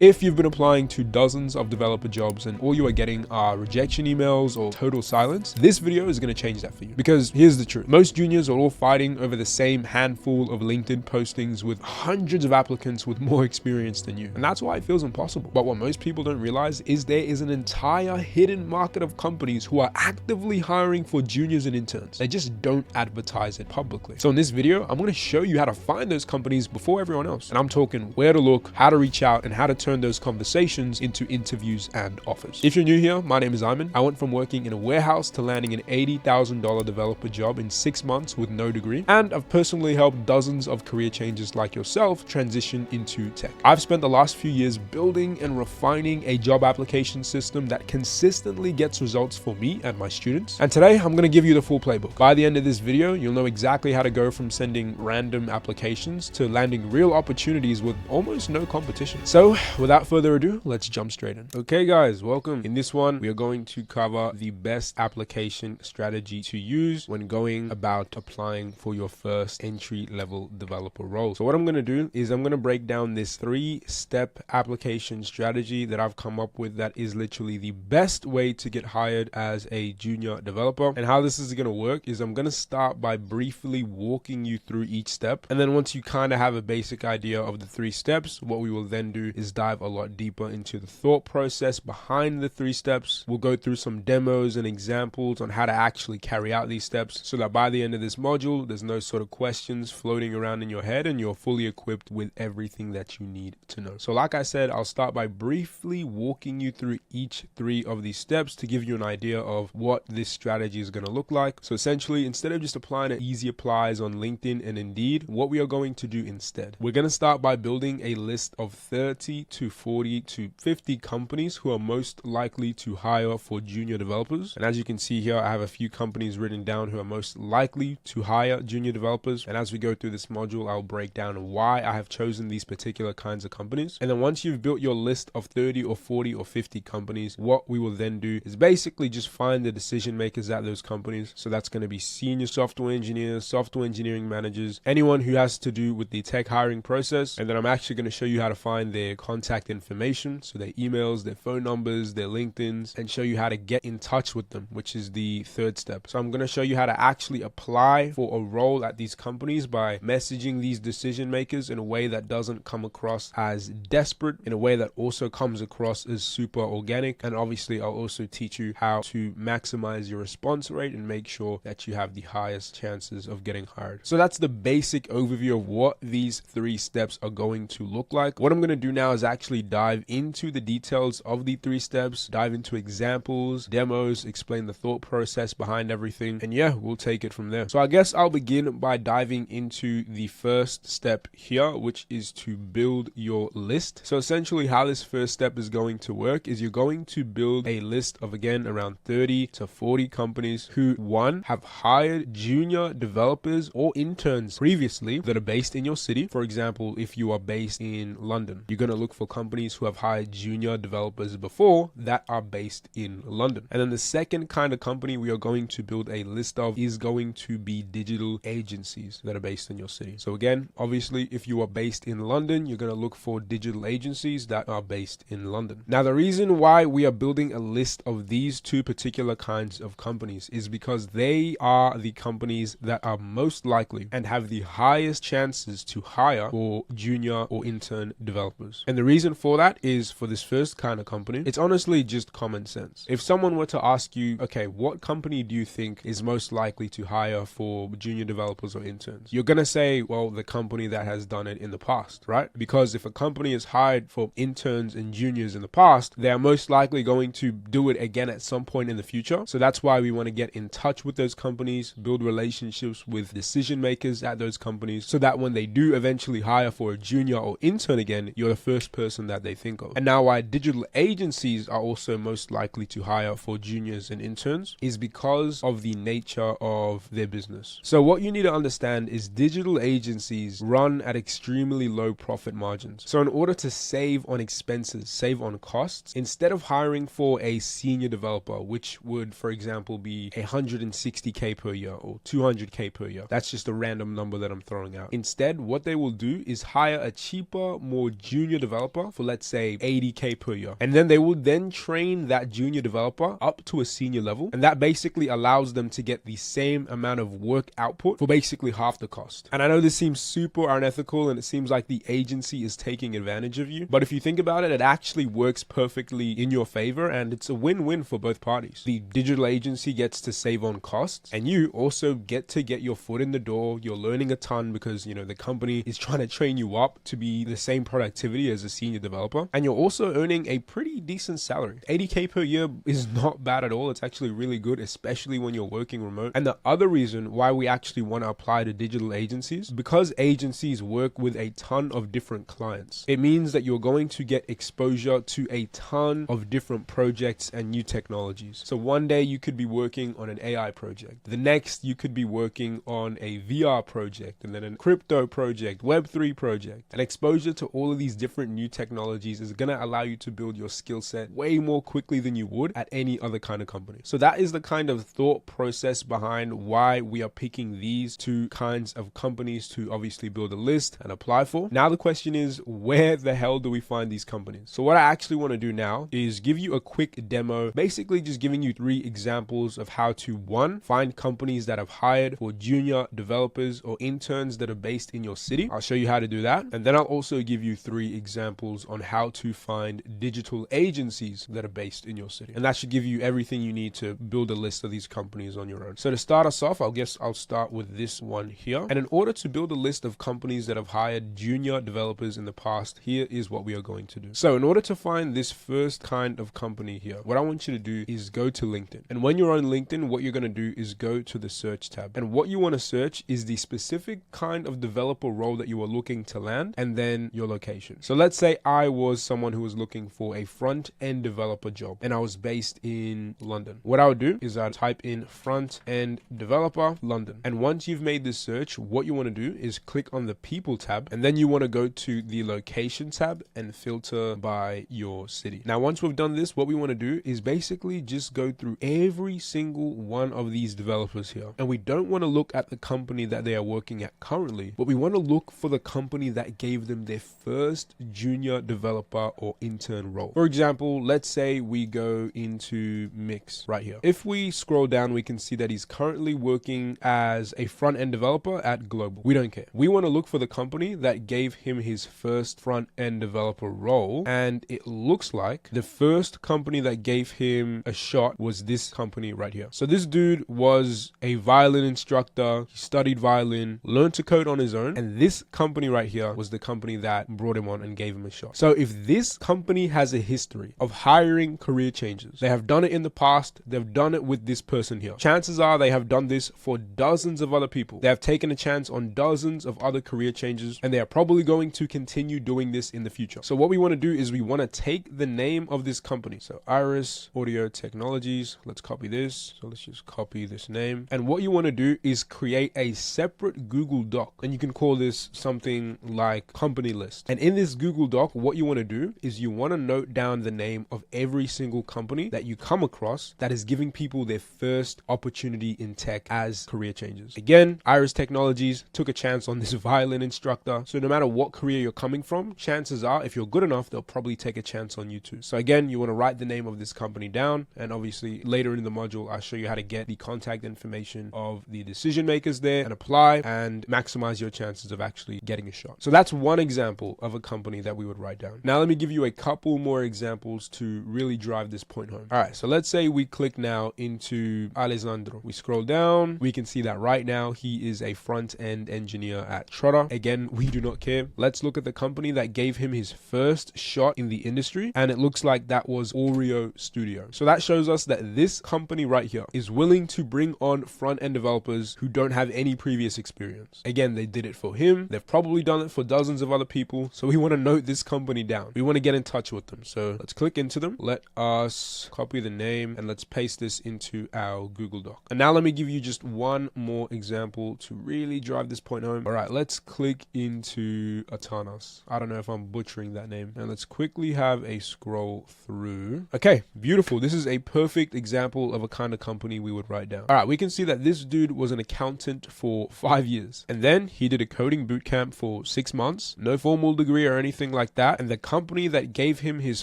If you've been applying to dozens of developer jobs and all you are getting are rejection emails or total silence, this video is going to change that for you. Because here's the truth. Most juniors are all fighting over the same handful of LinkedIn postings with hundreds of applicants with more experience than you. And that's why it feels impossible. But what most people don't realize is there is an entire hidden market of companies who are actively hiring for juniors and interns. They just don't advertise it publicly. So in this video, I'm going to show you how to find those companies before everyone else. And I'm talking where to look, how to reach out, and how to turn those conversations into interviews and offers. If you're new here, my name is Ayman. I went from working in a warehouse to landing an $80,000 developer job in 6 months with no degree. And I've personally helped dozens of career changers like yourself transition into tech. I've spent the last few years building and refining a job application system that consistently gets results for me and my students. And today I'm going to give you the full playbook. By the end of this video, you'll know exactly how to go from sending random applications to landing real opportunities with almost no competition. So without further ado, let's jump straight in. Okay guys, welcome. In this one, we are going to cover the best application strategy to use when going about applying for your first entry-level developer role. So what I'm going to do is I'm going to break down this 3-step application strategy that I've come up with that is literally the best way to get hired as a junior developer. And how this is going to work is I'm going to start by briefly walking you through each step. And then once you kind of have a basic idea of the 3 steps, what we will then do is dive a lot deeper into the thought process behind the 3 steps. We'll go through some demos and examples on how to actually carry out these steps so that by the end of this module, there's no sort of questions floating around in your head and you're fully equipped with everything that you need to know. So like I said, I'll start by briefly walking you through each 3 of these steps to give you an idea of what this strategy is going to look like. So essentially, instead of just applying at easy applies on LinkedIn and Indeed, what we are going to do instead, we're going to start by building a list of 30 to 40 to 50 companies who are most likely to hire for junior developers. And as you can see here, I have a few companies written down who are most likely to hire junior developers. And as we go through this module, I'll break down why I have chosen these particular kinds of companies. And then once you've built your list of 30 or 40 or 50 companies, what we will then do is basically just find the decision makers at those companies. So that's going to be senior software engineers, software engineering managers, anyone who has to do with the tech hiring process. And then I'm actually going to show you how to find their contact information, so their emails, their phone numbers, their LinkedIn's, and show you how to get in touch with them, which is the 3rd step. So I'm going to show you how to actually apply for a role at these companies by messaging these decision makers in a way that doesn't come across as desperate, in a way that also comes across as super organic. And obviously I'll also teach you how to maximize your response rate and make sure that you have the highest chances of getting hired. So that's the basic overview of what these 3 steps are going to look like. What I'm going to do now is actually dive into the details of the 3 steps, dive into examples, demos, explain the thought process behind everything, and yeah, we'll take it from there. So I guess I'll begin by diving into the first step here, which is to build your list. So essentially how this first step is going to work is you're going to build a list of, again, around 30 to 40 companies who, 1, have hired junior developers or interns previously that are based in your city. For example, if you are based in London, you're going to look for companies who have hired junior developers before that are based in London. And then the second kind of company we are going to build a list of is going to be digital agencies that are based in your city. So again, obviously, if you are based in London, you're going to look for digital agencies that are based in London. Now, the reason why we are building a list of these 2 particular kinds of companies is because they are the companies that are most likely and have the highest chances to hire for junior or intern developers. And the reason for that is, for this first kind of company, it's honestly just common sense. If someone were to ask you, okay, what company do you think is most likely to hire for junior developers or interns? You're going to say, well, the company that has done it in the past, right? Because if a company has hired for interns and juniors in the past, they are most likely going to do it again at some point in the future. So that's why we want to get in touch with those companies, build relationships with decision makers at those companies, so that when they do eventually hire for a junior or intern again, you're the first person that they think of. And now why digital agencies are also most likely to hire for juniors and interns is because of the nature of their business. So what you need to understand is digital agencies run at extremely low profit margins. So in order to save on expenses, save on costs, instead of hiring for a senior developer, which would, for example, be $160K per year or $200K per year, that's just a random number that I'm throwing out. Instead, what they will do is hire a cheaper, more junior developer developer for, let's say, 80K per year. And then they will then train that junior developer up to a senior level. And that basically allows them to get the same amount of work output for basically half the cost. And I know this seems super unethical and it seems like the agency is taking advantage of you. But if you think about it, it actually works perfectly in your favor and it's a win-win for both parties. The digital agency gets to save on costs and you also get to get your foot in the door. You're learning a ton because, you know, the company is trying to train you up to be the same productivity as a senior developer. And you're also earning a pretty decent salary. 80K per year is not bad at all. It's actually really good, especially when you're working remote. And the other reason why we actually want to apply to digital agencies, because agencies work with a ton of different clients. It means that you're going to get exposure to a ton of different projects and new technologies. So one day you could be working on an AI project. The next you could be working on a VR project, and then a crypto project, Web3 project. And exposure to all of these different new technologies is going to allow you to build your skill set way more quickly than you would at any other kind of company. So that is the kind of thought process behind why we are picking these two kinds of companies to obviously build a list and apply for. Now the question is, where the hell do we find these companies? So what I actually want to do now is give you a quick demo, basically just giving you 3 examples of how to, 1, find companies that have hired for junior developers or interns that are based in your city. I'll show you how to do that. And then I'll also give you 3 examples on how to find digital agencies that are based in your city. And that should give you everything you need to build a list of these companies on your own. So to start us off, I'll start with this one here. And in order to build a list of companies that have hired junior developers in the past, here is what we are going to do. So in order to find this first kind of company here, what I want you to do is go to LinkedIn. And when you're on LinkedIn, what you're going to do is go to the search tab. And what you want to search is the specific kind of developer role that you are looking to land, and then your location. So let's say I was someone who was looking for a front-end developer job and I was based in London. What I would do is I'd type in front-end developer London. And once you've made this search, what you want to do is click on the people tab, and then you want to go to the location tab and filter by your city. Now, once we've done this, what we want to do is basically just go through every single one of these developers here. And we don't want to look at the company that they are working at currently, but we want to look for the company that gave them their first junior developer or intern role. For example, let's say we go into Mix right here. If we scroll down, we can see that he's currently working as a front-end developer at Global. We don't care. We want to look for the company that gave him his first front-end developer role. And it looks like the first company that gave him a shot was this company right here. So this dude was a violin instructor. He studied violin, learned to code on his own. And this company right here was the company that brought him on and gave him a shot. So if this company has a history of hiring career changers, they have done it in the past, they've done it with this person here. Chances are they have done this for dozens of other people. They have taken a chance on dozens of other career changes, and they are probably going to continue doing this in the future. So what we want to do is we want to take the name of this company. So Iris Audio Technologies, let's copy this. So let's just copy this name. And what you want to do is create a separate Google Doc, and you can call this something like company list. And in this Google Doc, what you want to do is you want to note down the name of every single company that you come across that is giving people their first opportunity in tech as career changers. Again, Iris Technologies took a chance on this violin instructor. So no matter what career you're coming from, chances are if you're good enough, they'll probably take a chance on you too. So again, you want to write the name of this company down, and obviously later in the module, I'll show you how to get the contact information of the decision makers there and apply and maximize your chances of actually getting a shot. So that's one example of a company that we would write down. Now let me give you a couple more examples to really drive this point home. All right, so let's say we click now into Alessandro. We scroll down, we can see that right now he is a front-end engineer at Trotter. Again, we do not care. Let's look at the company that gave him his first shot in the industry, and it looks like that was Oreo Studio. So that shows us that this company right here is willing to bring on front-end developers who don't have any previous experience. Again, they did it for him. They've probably done it for dozens of other people. So we want to note this company down. We want to get in touch with them. So let's click into them. Let us copy the name and let's paste this into our Google Doc. And now let me give you just one more example to really drive this point home. All right, let's click into Atanas. I don't know if I'm butchering that name. And let's quickly have a scroll through. Okay, beautiful. This is a perfect example of a kind of company we would write down. All right, we can see that this dude was an accountant for 5 years. And then he did a coding bootcamp for 6 months. No formal degree or anything like that. And the company that gave him his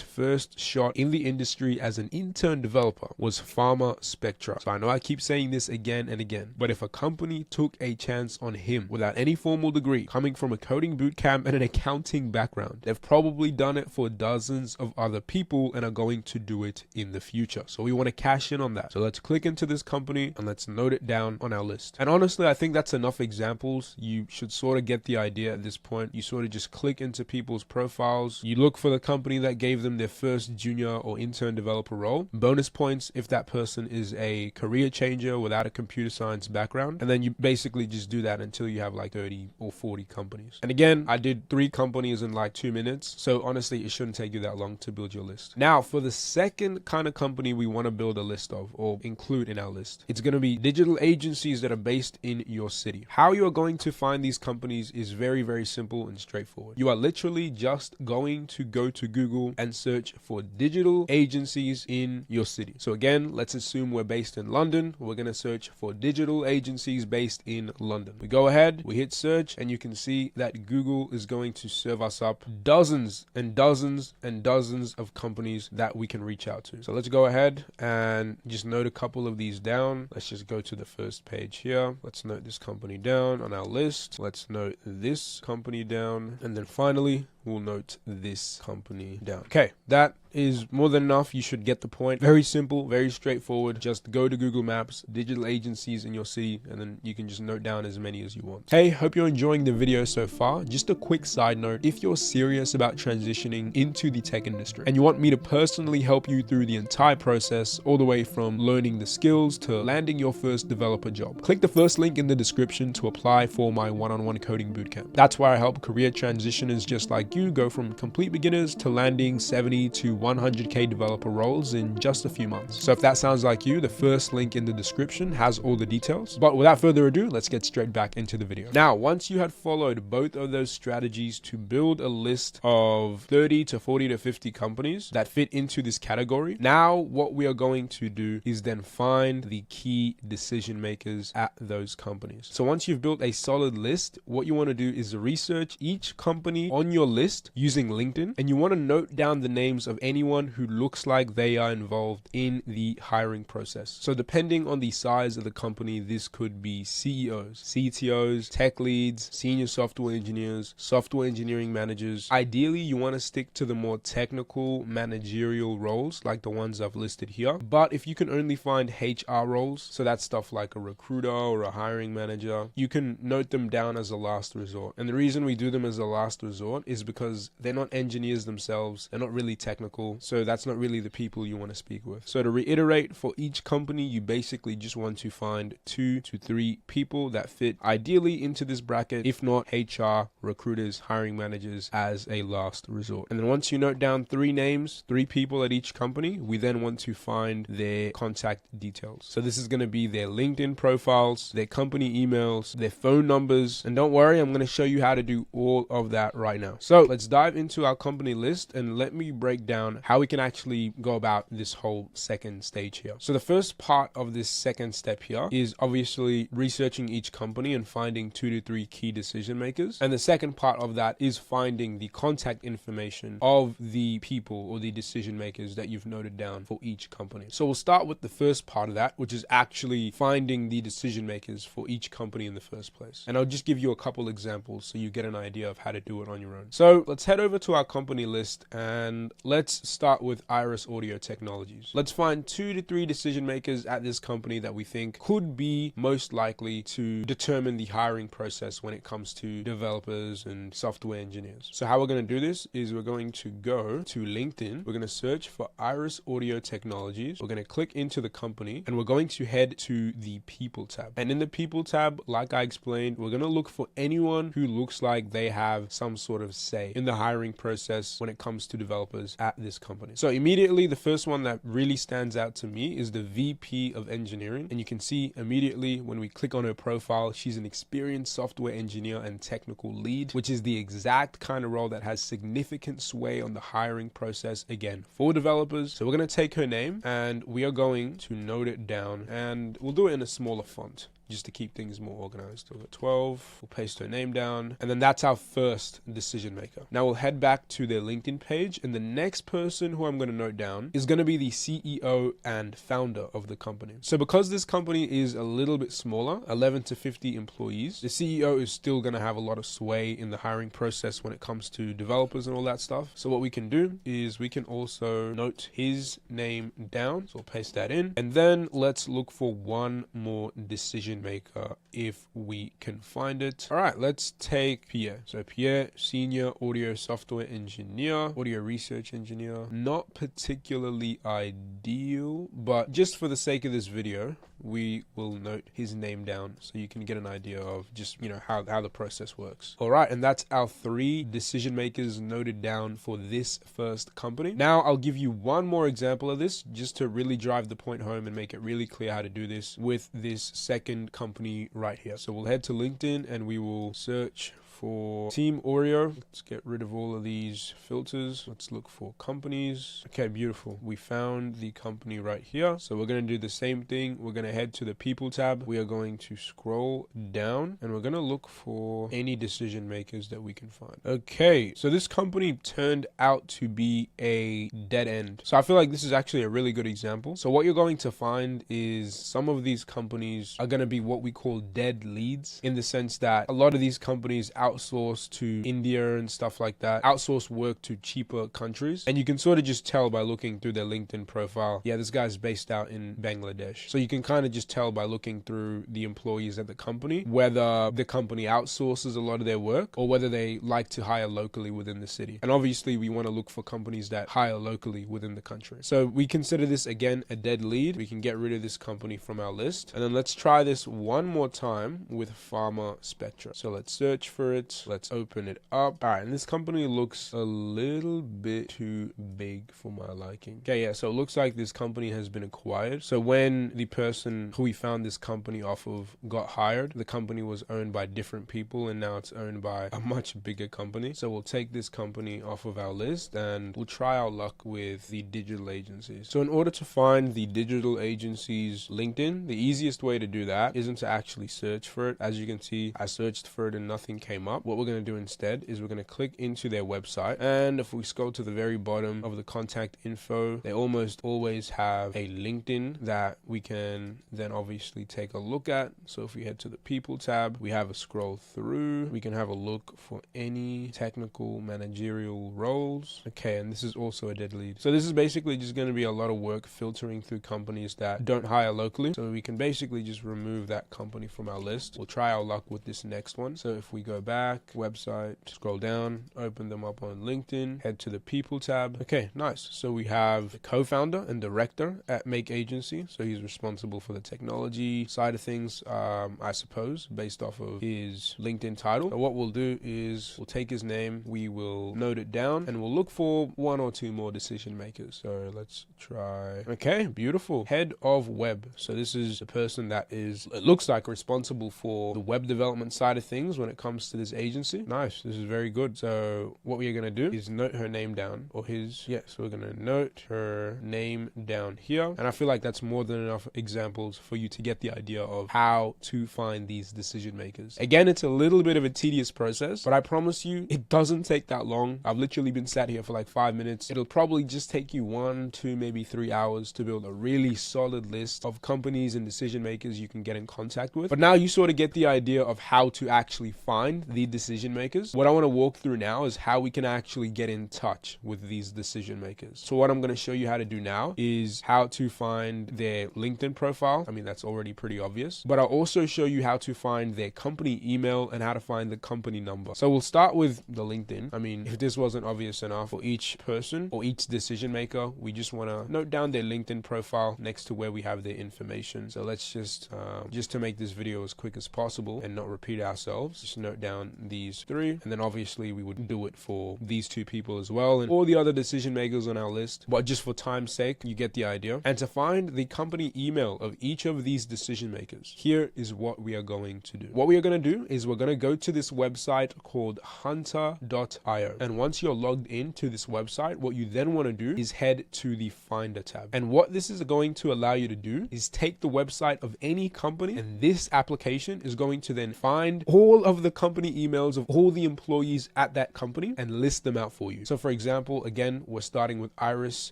first shot in the industry as an intern developer was Pharma Spectra. So I know I keep saying this again and again, but if a company took a chance on him without any formal degree, coming from a coding bootcamp and an accounting background, they've probably done it for dozens of other people and are going to do it in the future. So we want to cash in on that. So let's click into this company and let's note it down on our list. And honestly, I think that's enough examples. You should sort of get the idea at this point. You sort of just click into people's profiles. You look for the company that gave them their first junior or intern developer role. Bonus points if that person is a career changer without a computer science background. And then you basically just do that until you have like 30 or 40 companies. And again, I did 3 companies in like 2 minutes. So honestly, it shouldn't take you that long to build your list. Now, for the second kind of company we want to build a list of or include in our list, it's going to be digital agencies that are based in your city. How you are going to find these companies is very, very simple and straightforward. You are literally just going to go to Google and search for digital agencies in your city. So again, let's assume we're based in London. We're going to search for digital agencies based in London. We go ahead, we hit search, and you can see that Google is going to serve us up dozens and dozens and dozens of companies that we can reach out to. So let's go ahead and just note a couple of these down. Let's just go to the first page here. Let's note this company down on our list. Let's note this company down. And then finally, we'll note this company down. Okay, that is more than enough. You should get the point. Very simple, very straightforward. Just go to Google Maps, digital agencies in your city, and then you can just note down as many as you want. Hey, hope you're enjoying the video so far. Just a quick side note, if you're serious about transitioning into the tech industry and you want me to personally help you through the entire process, all the way from learning the skills to landing your first developer job, click the first link in the description to apply for my one-on-one coding bootcamp. That's where I help career transitioners just like you go from complete beginners to landing 70 to 100K developer roles in just a few months. So if that sounds like you, the first link in the description has all the details. But without further ado, let's get straight back into the video. Now, once you had followed both of those strategies to build a list of 30 to 40 to 50 companies that fit into this category, now what we are going to do is then find the key decision makers at those companies. So once you've built a solid list, what you want to do is research each company on your list using LinkedIn, and you want to note down the names of anyone who looks like they are involved in the hiring process. So depending on the size of the company, this could be CEOs, CTOs, tech leads, senior software engineers, software engineering managers. Ideally, you want to stick to the more technical managerial roles like the ones I've listed here. But if you can only find HR roles, so that's stuff like a recruiter or a hiring manager, you can note them down as a last resort. And the reason we do them as a last resort is because they're not engineers themselves. They're not really technical. So that's not really the people you want to speak with. So to reiterate, for each company, you basically just want to find 2 to 3 people that fit ideally into this bracket, if not HR, recruiters, hiring managers as a last resort. And then once you note down 3 names, 3 people at each company, we then want to find their contact details. So this is going to be their LinkedIn profiles, their company emails, their phone numbers. And don't worry, I'm going to show you how to do all of that right now. So let's dive into our company list and let me break down how we can actually go about this whole second stage here. So the first part of this second step here is obviously researching each company and finding 2 to 3 key decision makers. And the second part of that is finding the contact information of the people or the decision makers that you've noted down for each company. So we'll start with the first part of that, which is actually finding the decision makers for each company in the first place. And I'll just give you a couple examples so you get an idea of how to do it on your own. So let's head over to our company list and let's start with Iris Audio Technologies. Let's find 2 to 3 decision makers at this company that we think could be most likely to determine the hiring process when it comes to developers and software engineers. So how we're going to do this is we're going to go to LinkedIn. We're going to search for Iris Audio Technologies. We're going to click into the company and we're going to head to the People tab. And in the People tab, like I explained, we're going to look for anyone who looks like they have some sort of say in the hiring process when it comes to developers at this company. So immediately, the first one that really stands out to me is the VP of Engineering. And you can see immediately when we click on her profile, she's an experienced software engineer and technical lead, which is the exact kind of role that has significant sway on the hiring process, again, for developers. So we're going to take her name and we are going to note it down, and we'll do it in a smaller font. just to keep things more organized. So we've got 12, we'll paste her name down, and then that's our first decision maker. Now we'll head back to their LinkedIn page, and the next person who I'm going to note down is going to be the CEO and founder of the company. So because this company is a little bit smaller, 11 to 50 employees, the CEO is still going to have a lot of sway in the hiring process when it comes to developers and all that stuff. So what we can do is we can also note his name down. So we'll paste that in, and then let's look for one more decision maker if we can find it. All right, let's take Pierre. So Pierre, senior audio software engineer, audio research engineer. Not particularly ideal, but just for the sake of this video, we will note his name down so you can get an idea of just, you know, how the process works. All right, and that's our 3 decision makers noted down for this first company. Now I'll give you one more example of this just to really drive the point home and make it really clear how to do this with this second company right here. So we'll head to LinkedIn and we will search for Team Oreo. Let's get rid of all of these filters. Let's look for companies. Okay, beautiful. We found the company right here. So we're going to do the same thing. We're going to head to the people tab. We are going to scroll down and we're going to look for any decision makers that we can find. Okay, so this company turned out to be a dead end. So I feel like this is actually a really good example. So what you're going to find is some of these companies are going to be what we call dead leads, in the sense that a lot of these companies outsource to India and stuff like that, outsource work to cheaper countries. And you can sort of just tell by looking through their LinkedIn profile, yeah, this guy's based out in Bangladesh. So you can kind of just tell by looking through the employees at the company, whether the company outsources a lot of their work or whether they like to hire locally within the city. And obviously we want to look for companies that hire locally within the country. So we consider this again a dead lead. We can get rid of this company from our list. And then let's try this one more time with Pharma Spectra. So let's search for it. Let's open it up. All right, and this company looks a little bit too big for my liking. Okay, yeah, so it looks like this company has been acquired. So when the person who we found this company off of got hired, the company was owned by different people and now it's owned by a much bigger company. So we'll take this company off of our list and we'll try our luck with the digital agencies. So in order to find the digital agencies LinkedIn, the easiest way to do that isn't to actually search for it. As you can see, I searched for it and nothing came up. What we're going to do instead is we're going to click into their website, and if we scroll to the very bottom of the contact info, they almost always have a LinkedIn that we can then obviously take a look at. So if we head to the people tab, we have a scroll through, we can have a look for any technical managerial roles. Okay, and this is also a dead lead. So this is basically just going to be a lot of work filtering through companies that don't hire locally. So we can basically just remove that company from our list. We'll try our luck with this next one. So if we go back, website, scroll down, open them up on LinkedIn, head to the people tab. Okay, nice. So we have the co-founder and director at Make Agency. So he's responsible for the technology side of things, I suppose, based off of his LinkedIn title. So what we'll do is we'll take his name, we will note it down, and we'll look for 1 or 2 more decision makers. So let's try. Okay, beautiful. Head of web. So this is the person that is, it looks like, responsible for the web development side of things when it comes to this agency. Nice, this is very good. So what we are going to do is note her name down, or his, yeah, so we're going to note her name down here. And I feel like that's more than enough examples for you to get the idea of how to find these decision makers. Again, it's a little bit of a tedious process, but I promise you it doesn't take that long. I've literally been sat here for like 5 minutes. It'll probably just take you 1, 2, maybe 3 hours to build a really solid list of companies and decision makers you can get in contact with. But now you sort of get the idea of how to actually find the decision makers. What I want to walk through now is how we can actually get in touch with these decision makers. So what I'm going to show you how to do now is how to find their LinkedIn profile. I mean, that's already pretty obvious, but I'll also show you how to find their company email and how to find the company number. So we'll start with the LinkedIn. I mean, if this wasn't obvious enough, for each person or each decision maker, we just want to note down their LinkedIn profile next to where we have their information. So let's just to make this video as quick as possible and not repeat ourselves, just note down down these three, and then obviously we would do it for these two people as well and all the other decision makers on our list. But just for time's sake, you get the idea. And to find the company email of each of these decision makers, here is what we are going to do. What we are going to do is we're going to go to this website called hunter.io. And once you're logged into this website, what you then want to do is head to the Finder tab. And what this is going to allow you to do is take the website of any company, and this application is going to then find all of the company emails of all the employees at that company and list them out for you. So for example, again, we're starting with Iris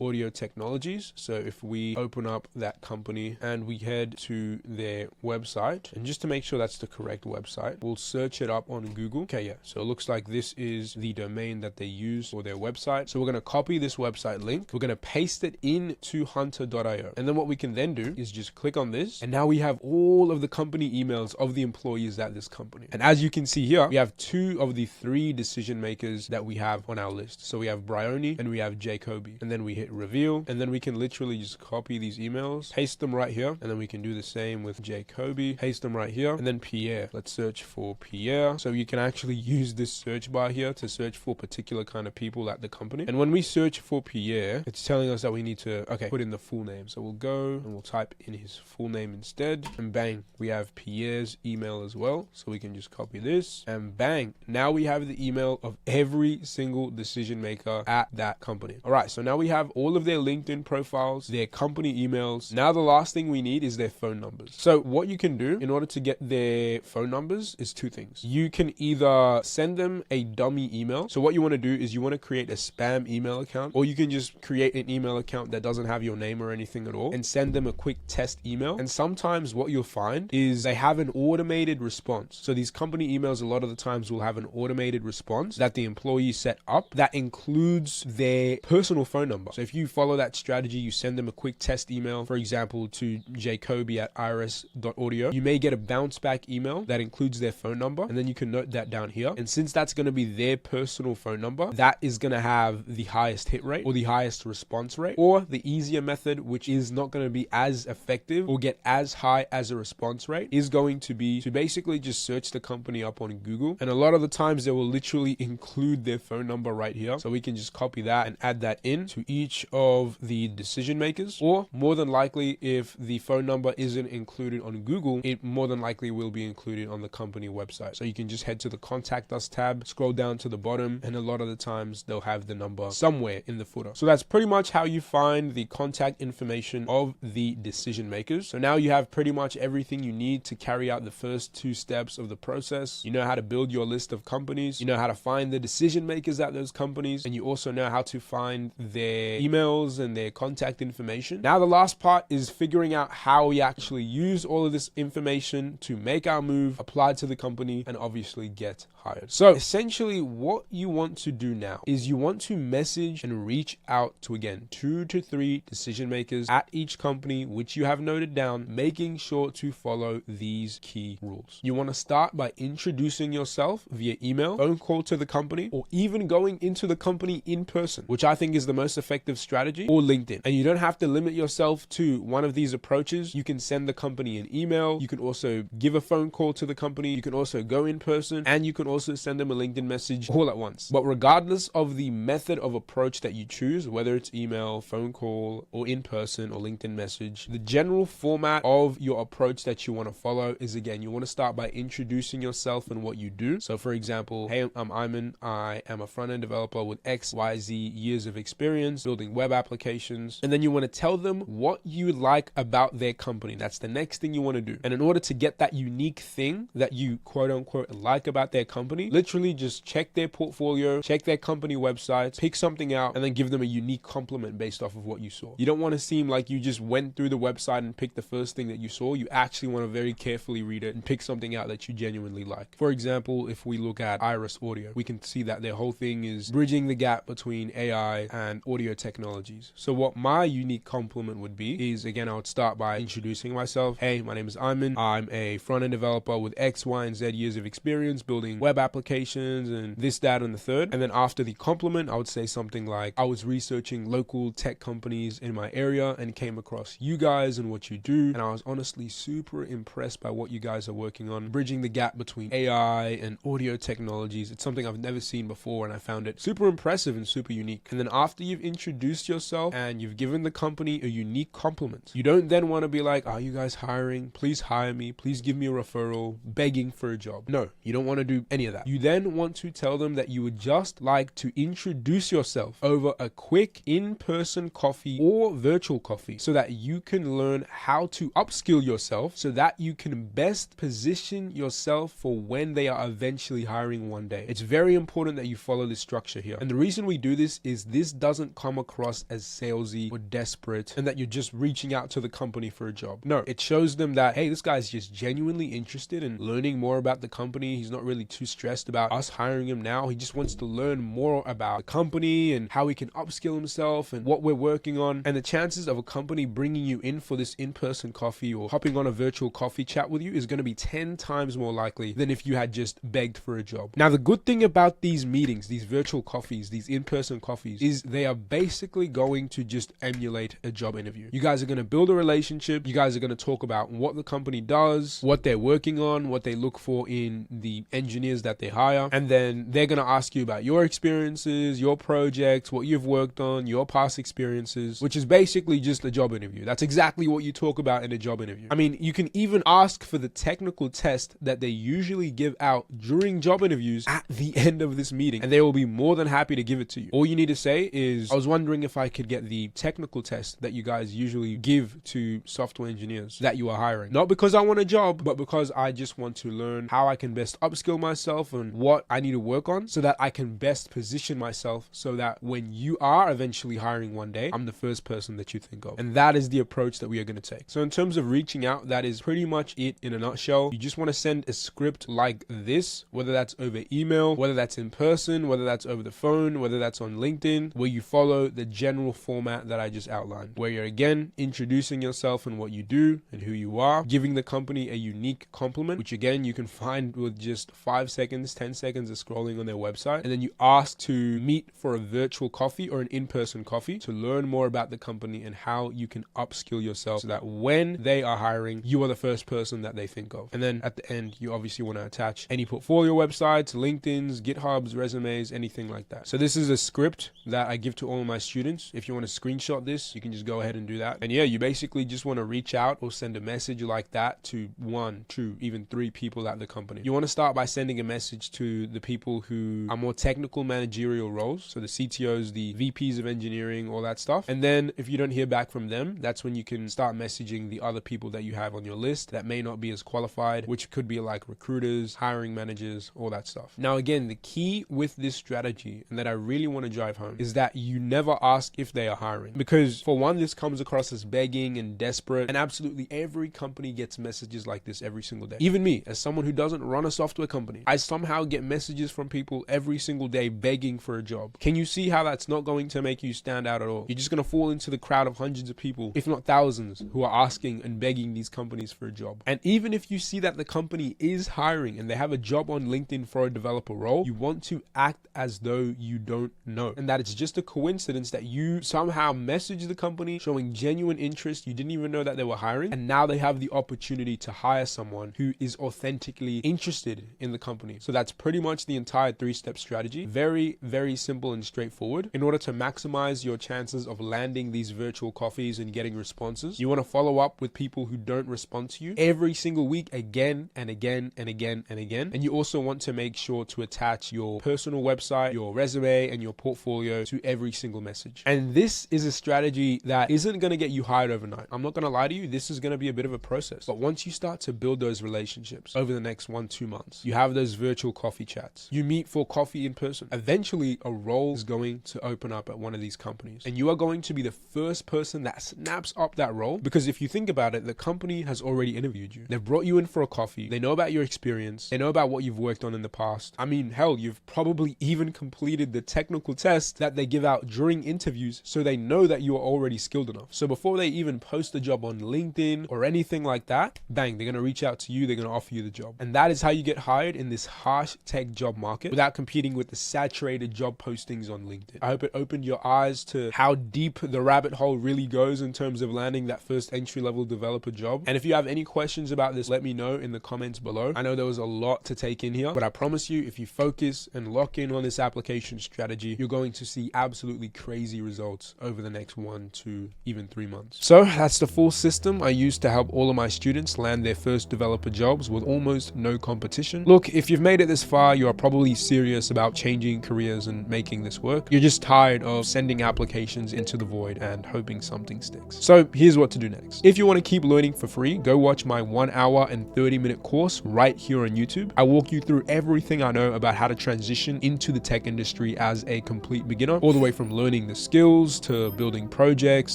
Audio Technologies. So if we open up that company and we head to their website, and just to make sure that's the correct website, we'll search it up on Google. Okay, yeah. So it looks like this is the domain that they use for their website. So we're going to copy this website link. We're going to paste it into hunter.io. And then what we can then do is just click on this. And now we have all of the company emails of the employees at this company. And as you can see here, we have two of the three decision makers that we have on our list. So we have Bryony and we have Jacoby. And then we hit reveal, and then we can literally just copy these emails, paste them right here. And then we can do the same with Jacoby, paste them right here. And then Pierre, let's search for Pierre. So you can actually use this search bar here to search for particular kind of people at the company. And when we search for Pierre, it's telling us that we need to, put in the full name. So we'll go and we'll type in his full name instead, and bang, we have Pierre's email as well. So we can just copy this and bang, now we have the email of every single decision maker at that company. All right, so now we have all of their LinkedIn profiles, their company emails. Now the last thing we need is their phone numbers. So what you can do in order to get their phone numbers is two things. You can either send them a dummy email. So what you want to do is you want to create a spam email account, or you can just create an email account that doesn't have your name or anything at all and send them a quick test email. And sometimes what you'll find is they have an automated response. So these company emails a lot of the times will have an automated response that the employee set up that includes their personal phone number. So if you follow that strategy, you send them a quick test email, for example, to Jacoby at iris.audio, you may get a bounce back email that includes their phone number, and then you can note that down here. And since that's going to be their personal phone number, that is going to have the highest hit rate or the highest response rate. Or the easier method, which is not going to be as effective or get as high as a response rate, is going to be to basically just search the company up on Google. And a lot of the times they will literally include their phone number right here. So we can just copy that and add that in to each of the decision makers. Or more than likely, if the phone number isn't included on Google, it more than likely will be included on the company website. So you can just head to the contact us tab, scroll down to the bottom, and a lot of the times they'll have the number somewhere in the footer. So that's pretty much how you find the contact information of the decision makers. So now you have pretty much everything you need to carry out the first two steps of the process. You know how to build your list of companies, you know how to find the decision makers at those companies, and you also know how to find their emails and their contact information. Now the last part is figuring out how we actually use all of this information to make our move, apply to the company, and obviously get hired. So essentially what you want to do now is you want to message and reach out to, again, 2 to 3 decision makers at each company, which you have noted down, making sure to follow these key rules. You want to start by introducing yourself via email, phone call to the company, or even going into the company in person, which I think is the most effective strategy, or LinkedIn. And you don't have to limit yourself to one of these approaches. You can send the company an email. You can also give a phone call to the company. You can also go in person, and you can also send them a LinkedIn message all at once. But regardless of the method of approach that you choose, whether it's email, phone call, or in person, or LinkedIn message, the general format of your approach that you want to follow is, again, you want to start by introducing yourself and what you do. So for example, hey, I'm Ayman. I am a front-end developer with XYZ years of experience building web applications. And then you want to tell them what you like about their company. That's the next thing you want to do. And in order to get that unique thing that you quote unquote like about their company, literally just check their portfolio, check their company websites, pick something out, and then give them a unique compliment based off of what you saw. You don't want to seem like you just went through the website and picked the first thing that you saw. You actually want to very carefully read it and pick something out that you genuinely like. For example, if we look at Iris Audio, we can see that their whole thing is bridging the gap between AI and audio technologies. So what my unique compliment would be is, again, I would start by introducing myself. Hey, my name is Ayman. I'm a front-end developer with X, Y, and Z years of experience building web applications and this, that, and the third. And then after the compliment, I would say something like, I was researching local tech companies in my area and came across you guys and what you do. And I was honestly super impressed by what you guys are working on, bridging the gap between AI AI and audio technologies. It's something I've never seen before, and I found it super impressive and super unique. And then after you've introduced yourself and you've given the company a unique compliment, you don't then want to be like, are you guys hiring? Please hire me. Please give me a referral, begging for a job. No, you don't want to do any of that. You then want to tell them that you would just like to introduce yourself over a quick in-person coffee or virtual coffee so that you can learn how to upskill yourself so that you can best position yourself for when they are eventually hiring one day. It's very important that you follow this structure here. And the reason we do this is this doesn't come across as salesy or desperate and that you're just reaching out to the company for a job. No, it shows them that, hey, this guy's just genuinely interested in learning more about the company. He's not really too stressed about us hiring him now. He just wants to learn more about the company and how he can upskill himself and what we're working on. And the chances of a company bringing you in for this in-person coffee or hopping on a virtual coffee chat with you is going to be 10 times more likely than if you had just begged for a job. Now, the good thing about these meetings, these virtual coffees, these in-person coffees, is they are basically going to just emulate a job interview. You guys are going to build a relationship. You guys are going to talk about what the company does, what they're working on, what they look for in the engineers that they hire. And then they're going to ask you about your experiences, your projects, what you've worked on, your past experiences, which is basically just a job interview. That's exactly what you talk about in a job interview. I mean, you can even ask for the technical test that they usually give out during job interviews at the end of this meeting, and they will be more than happy to give it to you. All you need to say is, I was wondering if I could get the technical test that you guys usually give to software engineers that you are hiring. Not because I want a job, but because I just want to learn how I can best upskill myself and what I need to work on so that I can best position myself so that when you are eventually hiring one day, I'm the first person that you think of. And that is the approach that we are going to take. So in terms of reaching out, that is pretty much it in a nutshell. You just want to send a script like this, whether that's over email, whether that's in person, whether that's over the phone, whether that's on LinkedIn, where you follow the general format that I just outlined, where you're again introducing yourself and what you do and who you are, giving the company a unique compliment, which again you can find with just 5 seconds, 10 seconds of scrolling on their website. And then you ask to meet for a virtual coffee or an in-person coffee to learn more about the company and how you can upskill yourself so that when they are hiring, you are the first person that they think of. And then at the end, you obviously want to attach any portfolio websites, LinkedIn's, GitHub's, resumes, anything like that. So this is a script that I give to all of my students. If you want to screenshot this, you can just go ahead and do that. And yeah, you basically just want to reach out or send a message like that to 1, 2, even 3 people at the company. You want to start by sending a message to the people who are more technical managerial roles. So the CTOs, the VPs of engineering, all that stuff. And then if you don't hear back from them, that's when you can start messaging the other people that you have on your list that may not be as qualified, which could be like recruiters, hiring managers, all that stuff. Now, again, the key with this strategy and that I really want to drive home is that you never ask if they are hiring, because for one, this comes across as begging and desperate, and absolutely every company gets messages like this every single day. Even me, as someone who doesn't run a software company, I somehow get messages from people every single day begging for a job. Can you see how that's not going to make you stand out at all? You're just going to fall into the crowd of hundreds of people, if not thousands, who are asking and begging these companies for a job. And even if you see that the company is hiring and they have a job on LinkedIn for a developer role, you want to act as though you don't know, and that it's just a coincidence that you somehow messaged the company showing genuine interest. You didn't even know that they were hiring, and now they have the opportunity to hire someone who is authentically interested in the company. So that's pretty much the entire 3-step strategy. Very, very simple and straightforward. In order to maximize your chances of landing these virtual coffees and getting responses, you want to follow up with people who don't respond to you every single week, again and again and again and again. And you also want to make sure to attach your personal website, your resume, and your portfolio to every single message. And this is a strategy that isn't going to get you hired overnight. I'm not going to lie to you, this is going to be a bit of a process. But once you start to build those relationships over the next 1-2 months, you have those virtual coffee chats, you meet for coffee in person, eventually a role is going to open up at one of these companies. And you are going to be the first person that snaps up that role, because if you think about it, the company has already interviewed you. They've brought you in for a coffee. They know about your experience. They know about what you've worked on in the past. I mean, hell, you've probably even completed the technical test that they give out during interviews, so they know that you are already skilled enough. So before they even post a job on LinkedIn or anything like that, bang, they're going to reach out to you. They're going to offer you the job. And that is how you get hired in this harsh tech job market without competing with the saturated job postings on LinkedIn. I hope it opened your eyes to how deep the rabbit hole really goes in terms of landing that first entry-level developer job. And if you have any questions about this, let me know in the comments below. I know there was a lot to take in here, but I promise you, if you focus and lock in on this application strategy, you're going to see absolutely crazy results over the next 1 to even 3 months. So that's the full system I use to help all of my students land their first developer jobs with almost no competition. Look, if you've made it this far, you are probably serious about changing careers and making this work. You're just tired of sending applications into the void and hoping something sticks. So here's what to do next. If you want to keep learning for free, go watch my 1 hour and 30-minute course right here on YouTube. I walk you through everything I know about how to transition into the tech industry as a complete beginner, all the way from learning the skills to building projects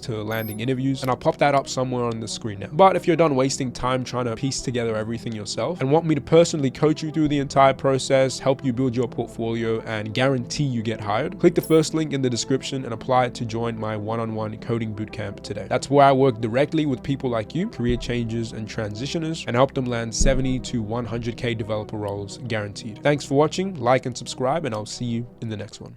to landing interviews, and I'll pop that up somewhere on the screen now. But if you're done wasting time trying to piece together everything yourself and want me to personally coach you through the entire process, help you build your portfolio, and guarantee you get hired, click the first link in the description and apply to join my one-on-one coding bootcamp today. That's where I work directly with people like you, career changers and transitioners, and help them land 70 to 100K developer roles guaranteed. Thanks for watching, like and subscribe, and I'll see you in the next one.